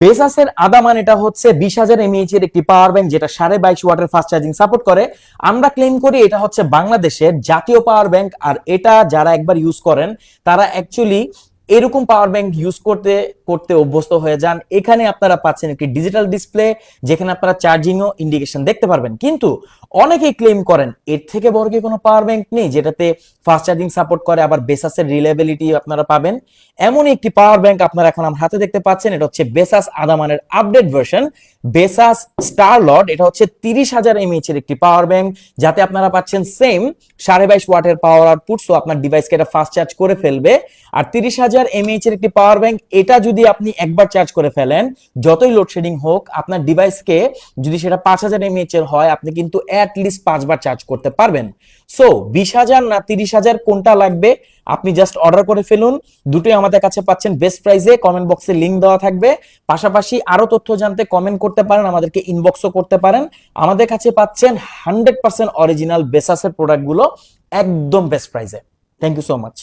বেসাসের আদামান এটা হচ্ছে 20,000 mAh এর একটি পাওয়ার ব্যাংক যেটা 22.5 ওয়াটের ফাস্ট চার্জিং সাপোর্ট করে। আমরা ক্লেম করি এটা হচ্ছে বাংলাদেশের জাতীয় পাওয়ার ব্যাংক। আর এটা যারা একবার ইউজ করেন তারা অ্যাকচুয়ালি এরকম পাওয়ার ব্যাংক ইউজ করতে করতে অভ্যস্ত হয়ে যান। এখানে আপনারা পাচ্ছেন একটি ডিজিটাল ডিসপ্লে যেখানে আপনারা চার্জিং ও ইন্ডিকেশন দেখতে পারবেন। কিন্তু অনেকেই ক্লেম করেন এর থেকে বড় কি কোনো পাওয়ার ব্যাংক নেই যেটাতে ফাস্ট চার্জিং সাপোর্ট করে আবার বেসাসের রিলায়েবিলিটি আপনারা পাবেন। এমন একটি পাওয়ার ব্যাংক আপনারা এখন আমার হাতে দেখতে পাচ্ছেন। এটা হচ্ছে বেসাস আদামানের আপডেট ভার্সন বেসাস স্টারলট। এটা হচ্ছে 30,000 mAh এর একটি পাওয়ার ব্যাংক যাতে আপনারা পাচ্ছেন সেম 22.5 ওয়াটের পাওয়ার আউটপুট। সো আপনার ডিভাইসকে এটা ফাস্ট চার্জ করে ফেলবে। আর 30,000 mAh এর একটি পাওয়ার ব্যাংক এটা যদি আপনি একবার চার্জ করে ফেলেন যতই লোডশেডিং হোক আপনার ডিভাইসকে যদি সেটা 5,000 mAh এর হয় আপনি কিন্তু অ্যাট লিস্ট 5 বার চার্জ করতে পারবেন। সো 20,000 না 30,000 কোনটা লাগবে আপনি জাস্ট অর্ডার করে ফেলুন। দুটোই আমাদের কাছে পাচ্ছেন বেস্ট প্রাইসে। কমেন্ট বক্সে লিংক দেওয়া থাকবে। পাশাপাশি আরো তথ্য জানতে কমেন্ট করতে পারেন, আমাদেরকে ইনবক্সও করতে পারেন। আমাদের কাছে পাচ্ছেন 100% অরিজিনাল বেসাসের প্রোডাক্টগুলো একদম বেস্ট প্রাইসে। Thank you so much.